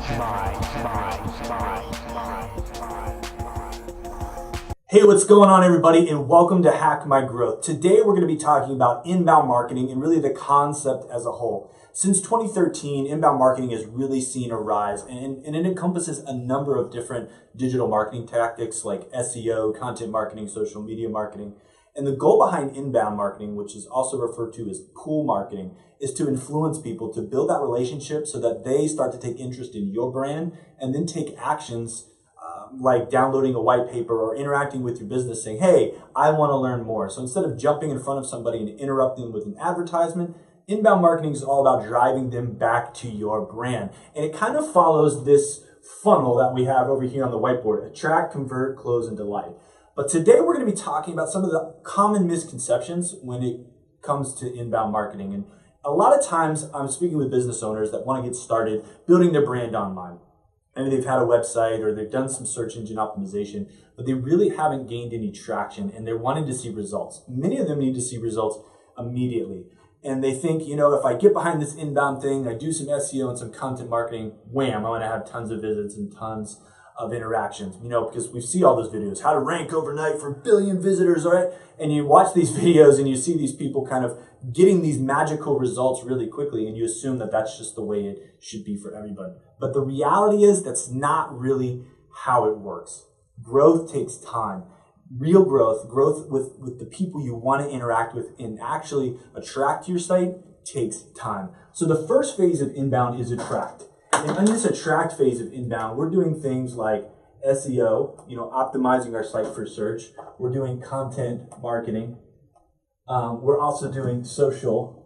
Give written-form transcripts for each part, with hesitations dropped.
Hey, what's going on, everybody, and welcome to Hack My Growth. Today, we're going to be talking about inbound marketing and really the concept as a whole. Since 2013, inbound marketing has really seen a rise, and it encompasses a number of different digital marketing tactics like SEO, content marketing, social media marketing. And the goal behind inbound marketing, which is also referred to as pull marketing, is to influence people to build that relationship so that they start to take interest in your brand and then take actions like downloading a white paper or interacting with your business saying, hey, I want to learn more. So instead of jumping in front of somebody and interrupting them with an advertisement, inbound marketing is all about driving them back to your brand. And it kind of follows this funnel that we have over here on the whiteboard: attract, convert, close, and delight. But today we're going to be talking about some of the common misconceptions when it comes to inbound marketing. And a lot of times I'm speaking with business owners that want to get started building their brand online. Maybe they've had a website or they've done some search engine optimization, but they really haven't gained any traction and they're wanting to see results. Many of them need to see results immediately. And they think, if I get behind this inbound thing, I do some SEO and some content marketing, wham, I'm going to have tons of visits and tons of interactions, because we see all those videos, how to rank overnight for 1 billion visitors, all right? And you watch these videos and you see these people kind of getting these magical results really quickly, and you assume that that's just the way it should be for everybody. But the reality is that's not really how it works. Growth takes time. Real growth with the people you want to interact with and actually attract to your site takes time. So the first phase of inbound is attract. And in this attract phase of inbound, we're doing things like SEO, optimizing our site for search. We're doing content marketing. We're also doing social.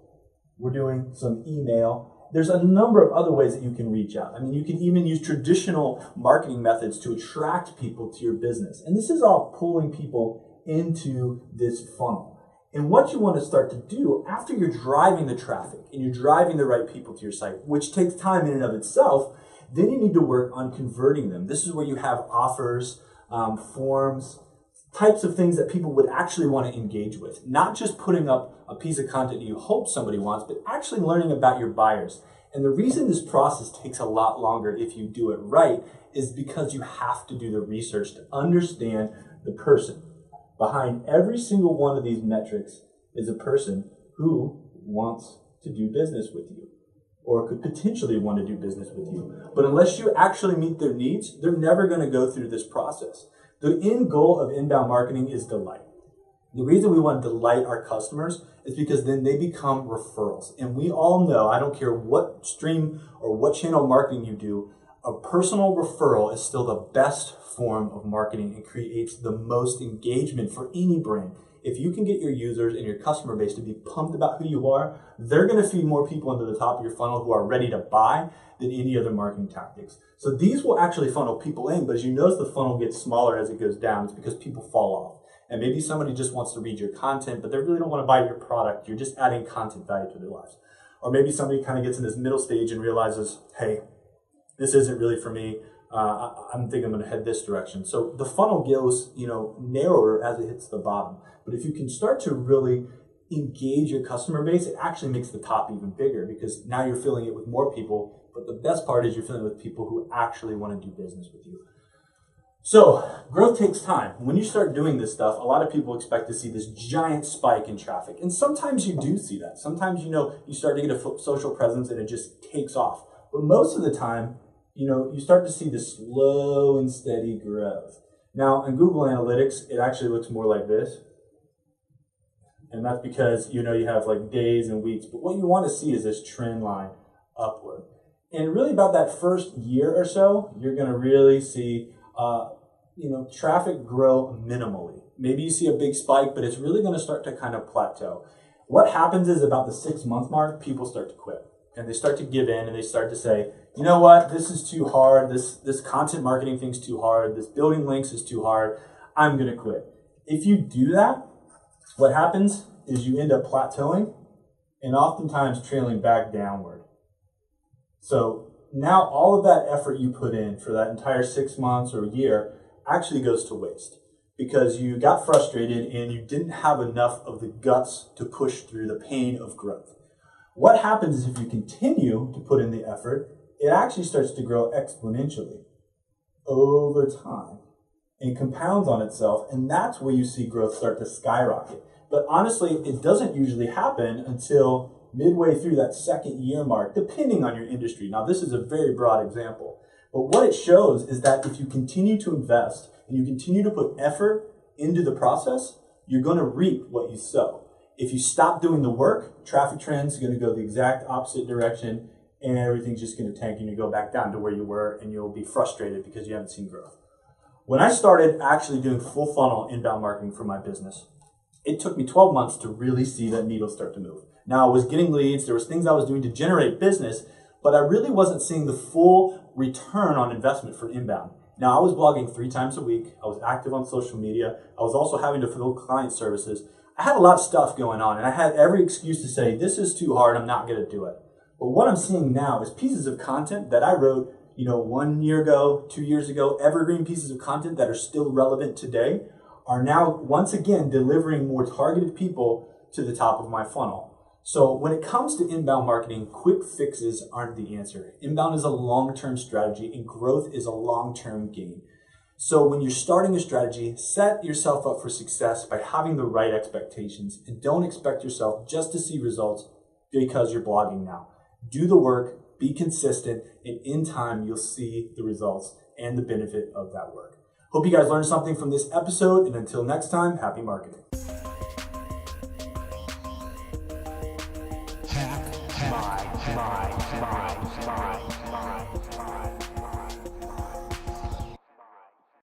We're doing some email. There's a number of other ways that you can reach out. I mean, you can even use traditional marketing methods to attract people to your business. And this is all pulling people into this funnel. And what you want to start to do after you're driving the traffic and you're driving the right people to your site, which takes time in and of itself, then you need to work on converting them. This is where you have offers, forms, types of things that people would actually want to engage with. Not just putting up a piece of content you hope somebody wants, but actually learning about your buyers. And the reason this process takes a lot longer if you do it right is because you have to do the research to understand the person. Behind every single one of these metrics is a person who wants to do business with you or could potentially want to do business with you. But unless you actually meet their needs, they're never going to go through this process. The end goal of inbound marketing is delight. The reason we want to delight our customers is because then they become referrals. And we all know, I don't care what stream or what channel marketing you do, a personal referral is still the best form of marketing and creates the most engagement for any brand. If you can get your users and your customer base to be pumped about who you are, they're going to feed more people into the top of your funnel who are ready to buy than any other marketing tactics. So these will actually funnel people in, but as you notice, the funnel gets smaller as it goes down. It's because people fall off. And maybe somebody just wants to read your content, but they really don't want to buy your product. You're just adding content value to their lives. Or maybe somebody kind of gets in this middle stage and realizes, hey, this isn't really for me. I'm thinking I'm going to head this direction. So the funnel goes, narrower as it hits the bottom. But if you can start to really engage your customer base, it actually makes the top even bigger because now you're filling it with more people. But the best part is you're filling it with people who actually want to do business with you. So growth takes time. When you start doing this stuff, a lot of people expect to see this giant spike in traffic. And sometimes you do see that. Sometimes, you start to get a social presence and it just takes off. But most of the time, you start to see this slow and steady growth. Now, in Google Analytics, it actually looks more like this. And that's because, you have like days and weeks. But what you want to see is this trend line upward. And really about that first year or so, you're going to really see, traffic grow minimally. Maybe you see a big spike, but it's really going to start to kind of plateau. What happens is about the 6-month mark, people start to quit. And they start to give in and they start to say, you know what, this is too hard. This content marketing thing's too hard. This building links is too hard. I'm going to quit. If you do that, what happens is you end up plateauing and oftentimes trailing back downward. So now all of that effort you put in for that entire 6 months or a year actually goes to waste because you got frustrated and you didn't have enough of the guts to push through the pain of growth. What happens is if you continue to put in the effort it actually starts to grow exponentially over time and compounds on itself. And that's where you see growth start to skyrocket. But honestly, it doesn't usually happen until midway through that second year mark, depending on your industry. Now, this is a very broad example. But what it shows is that if you continue to invest and you continue to put effort into the process, you're going to reap what you sow. If you stop doing the work, traffic trends are going to go the exact opposite direction, and everything's just going to tank and you go back down to where you were, and you'll be frustrated because you haven't seen growth. When I started actually doing full funnel inbound marketing for my business, it took me 12 months to really see that needle start to move. Now, I was getting leads, there was things I was doing to generate business, but I really wasn't seeing the full return on investment for inbound. Now, I was blogging 3 times a week. I was active on social media. I was also having to fulfill client services. I had a lot of stuff going on, and I had every excuse to say, this is too hard, I'm not going to do it. But what I'm seeing now is pieces of content that I wrote, 1 year ago, 2 years ago, evergreen pieces of content that are still relevant today are now once again delivering more targeted people to the top of my funnel. So when it comes to inbound marketing, quick fixes aren't the answer. Inbound is a long-term strategy and growth is a long-term game. So when you're starting a strategy, set yourself up for success by having the right expectations, and don't expect yourself just to see results because you're blogging now. Do the work, be consistent, and in time you'll see the results and the benefit of that work. Hope you guys learned something from this episode, and until next time, happy marketing.